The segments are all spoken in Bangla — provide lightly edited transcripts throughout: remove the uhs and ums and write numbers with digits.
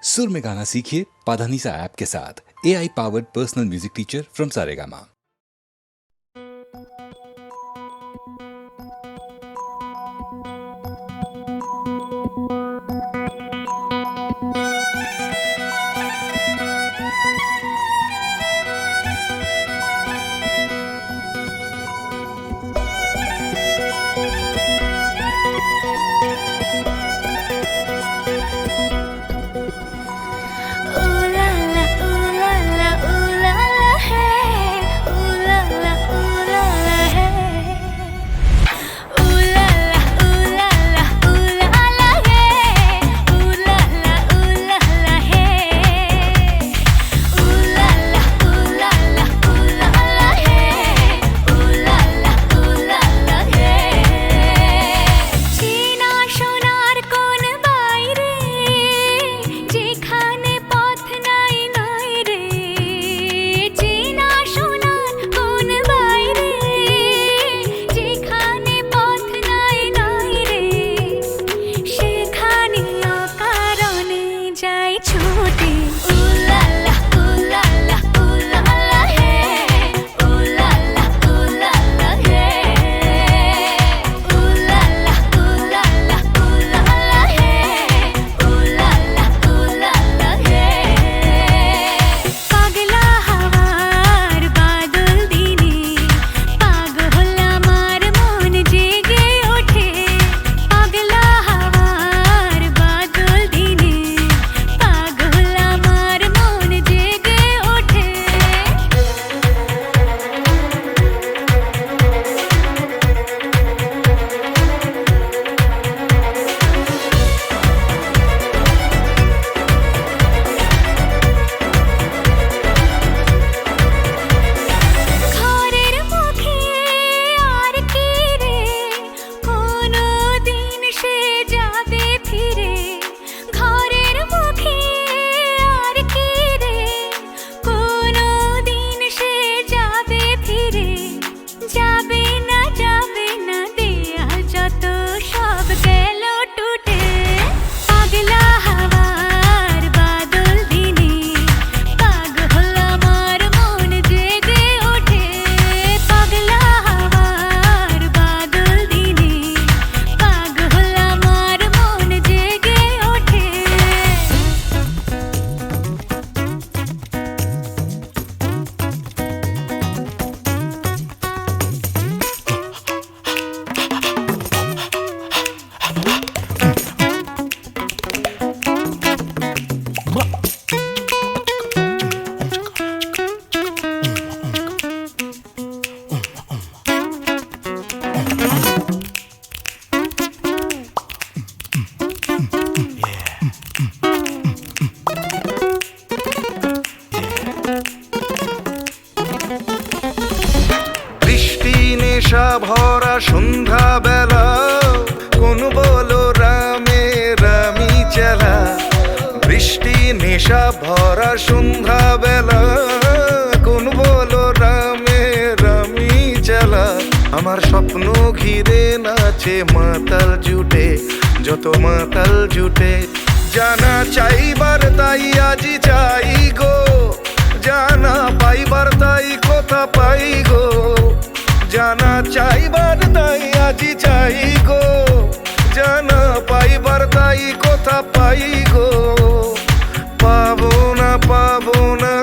सुर में गाना सीखिए पाधानीसा ऐप के साथ। AI powered personal music teacher from Saregama. ভরা সন্ধ্যা বেলা কোন বলো রামে রামি চেলা। বৃষ্টি নেশা ভরা সন্ধ্যা বেলা কোন বলো রামে রামি চেলা। আমার স্বপ্ন ঘিরে নাচে মাতাল জুটে, যত মাতাল জুটে। জানা চাইবার তাই আজি চাই গো, জানা পাইবার তাই কথা পাই গো। জানা চাইবার তাই আজি চাই গো, জানা পাইবার তাই কথা পাই গো। পাবো না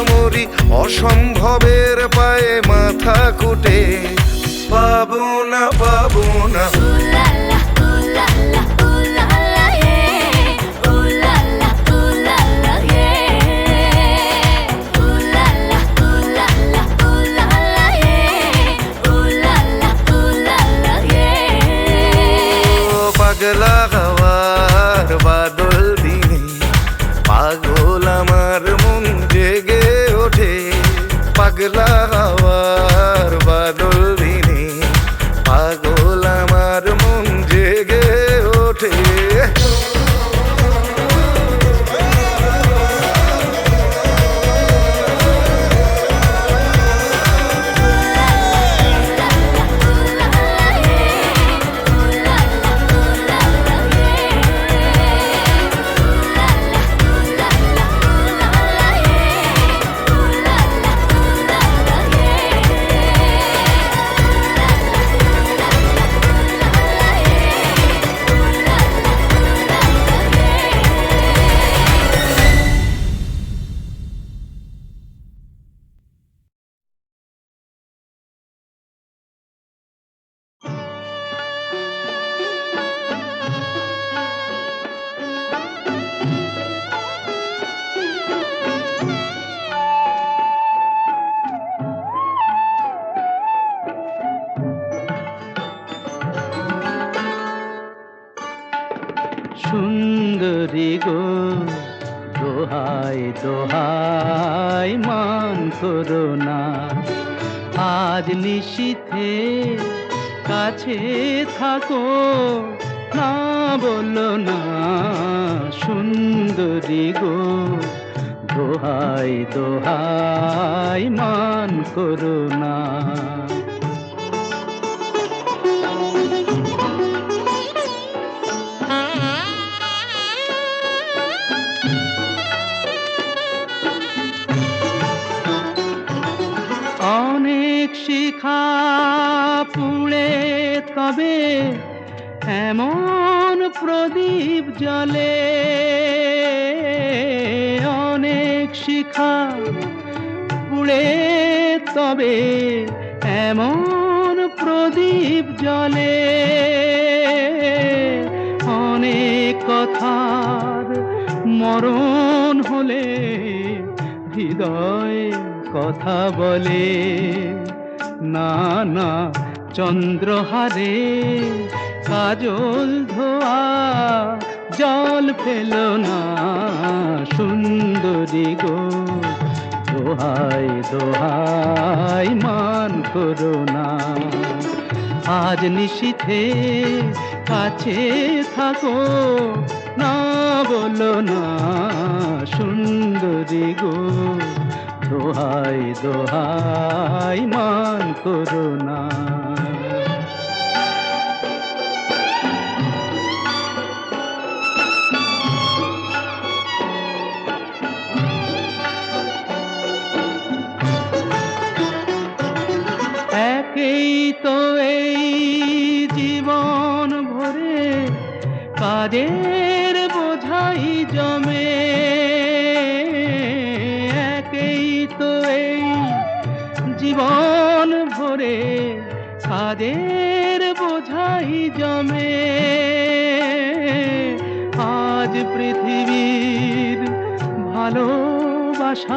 মরি অসম্ভবের পায়ে মাথা কুটে। পাবো না পাগলা হাওয়ার বাদল দিনে পাগল আমার মন জেগে ওঠে। পাগলা হাওয়ার বাদল দিনে পাগল আমার মন দোহাই দোহাই মান করো না, আজ নিশীথে কাছে থাকো, না বলো না সুন্দরী গো, দোহাই দোহাই মান করো না। অনেক শিখা পুড়ে তবে এমন প্রদীপ জ্বলে, অনেক শিখা পুড়ে তবে এমন প্রদীপ জ্বলে, অনেক কথার মরণ হলে হৃদয় কথা বলে, না না চন্দ্রহারে কাজল ধোয়া জল ফেল না সুন্দরী গো, দোহাই দোহাই মান করো না, আজ নিশীথে কাছে থাকো, না বলো না সুন্দরী গো, দোহাই দোহাই মান করো না। একেই তো এই জীবন ভরে কাজের বোঝাই জমে, একেই তো এই জীবন ভরে কাজের বোঝাই জমে, আজ পৃথিবীর ভালোবাসার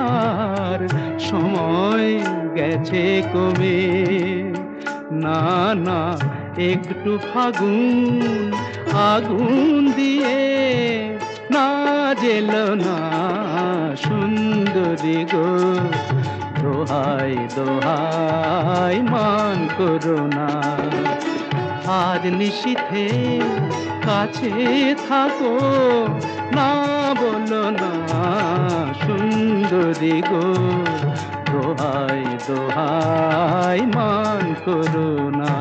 সময় গেছে কমে, না না একটু ফাগুন আগুন দিয়ে না জেল না সুন্দরী গো, দোহাই দোহাই মান করো না, আজ নিশীথে কাছে থাকো, না বলো না সুন্দরী গো, দোহাই দোহাই মান করো না।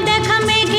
দেখা মেঘ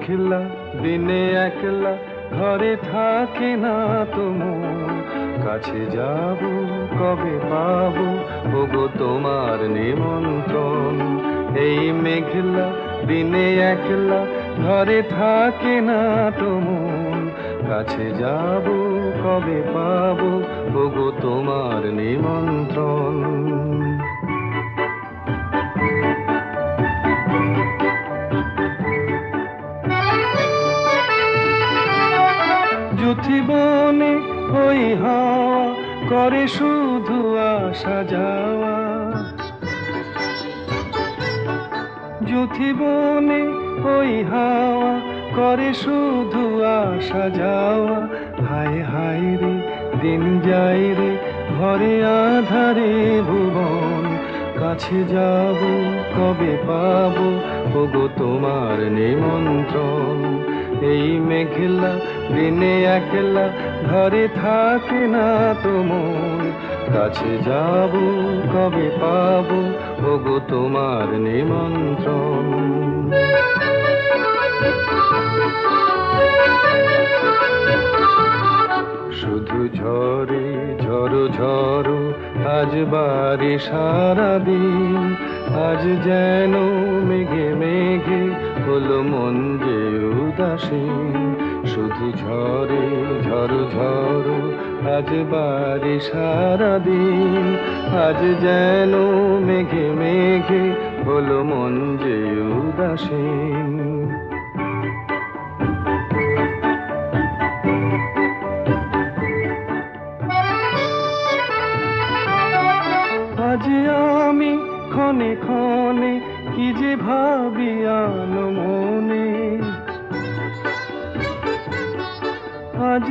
মেঘলা দিনে একলা ঘরে থাকে না তো মন, কাছে যাব কবে পাবো ওগো তোমার নিমন্ত্রণ। এই মেঘলা দিনে একলা ঘরে থাকে না তো মন, কাছে যাব কবে পাবো ওগো তোমার নিমন্ত্রণ। যুথিবনে ওই হাওয়া করে শুধু আসা যাওয়া, যুথিবনে ওই হাওয়া করে শুধু আসা যাওয়া। হায় হায় রে দিন যায় রে ঘরে আধারে ভুবন, কাছে যাব কবে পাবো ওগো তোমার নিমন্ত্রণ। এই মেঘলা দিনে একলা ঘরে থাকে না তো মন, কাছে যাব কবে পাবো ওগো তোমার নিমন্ত্রণ। শুধু ঝরে ঝড়ো ঝড়ো আজ বারে সারাদিন, আজ যেন মেঘে মেঘে হলো মন যে উদাসীন। শুধু ঝরে ঝড়ো ঝড়ো আজ বারে সারাদিন, আজ যেন মেঘে মেঘে হলো মন যে উদাসীন। আজ আমি ক্ষণে ক্ষণে কি যে ভাবি আনো মনে, আজ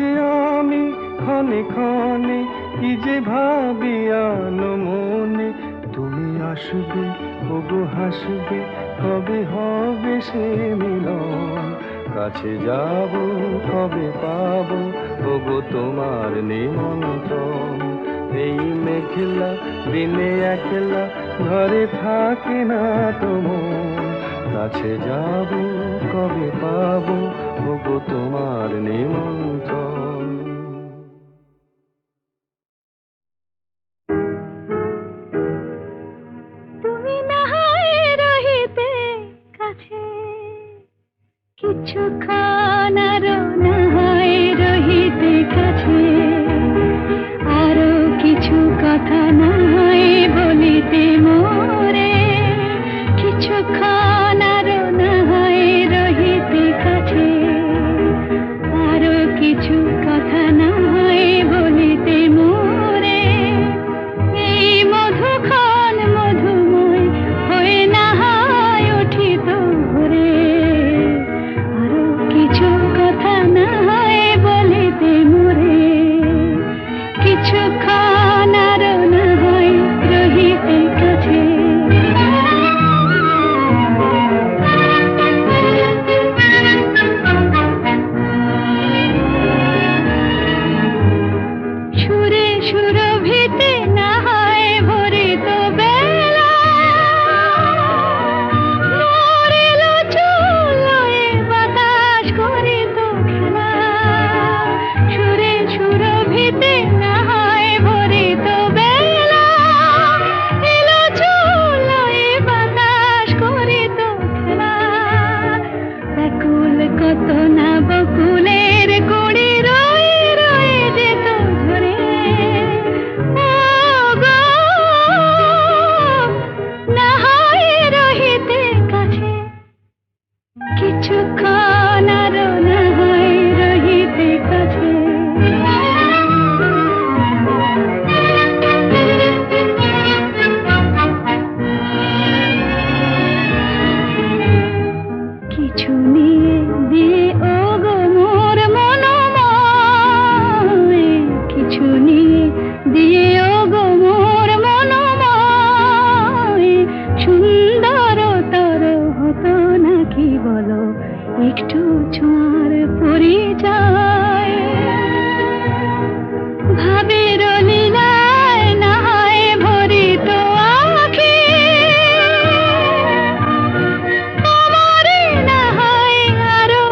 আমি ক্ষণে ক্ষণে কি যে ভাবি আনো মনে। তুমি আসবে ওগো হাসবে কবে হবে সে মিলন, কাছে যাব কবে পাবো ওগো তোমার নিমন্ত্রণ। এই মেঘলা দিনে একলা ঘরে থাকে না তো মন, কাছে যাব কবে পাবো ওগো তোমার নিমন্ত্রণ। তুমি না হয় রহিতে কাছে, কিছুক্ষণ আরো না হয় রহিতে কাছে, আরো কিছু কথা না হয় বলিতে মোরে, কিছুক্ষণ আরো না হয় রহিতে কাছে, আরো কিছু কথা না হয় বলিতে মোরে। এই মধুক্ষণ মধুময় হয়ে না হয় উঠিত ভোরে, আরো কিছু কথা না হয় বলিতে মোরে, কিছুক্ষণ আরো না হয় রহিতে কাছে। সুরে সুরভিতে না হয় ভরিত বেলা, মরিল চুলোয় বাতাস করিত খেলা। সুরে সুরভিতে না হয় ভরিত বেলা, এলো চুলোয় বাতাস করিত খেলা। ব্যাকুল কত না বকুলের কুড়ি রয়ে রয়ে যেত ঝরে, ও গো না হয় রহিতে কাছে, কিছুক্ষণ আরো না হয় রহিতে কাছে। কিছু নিয়ে দিয়ে ও গো মোর মনোময়, কিছু নিয়ে দিয়ে ও গো মোর মনোময়। সুন্দর তর হতো নাকি বলো একটু ছোঁয়ার পরিচয়, ভাবের লীলায় না হয় ভরিত আঁখি, তোমারে না হয় আরো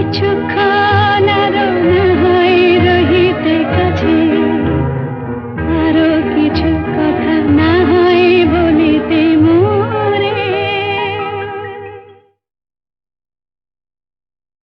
কিছুক্ষণ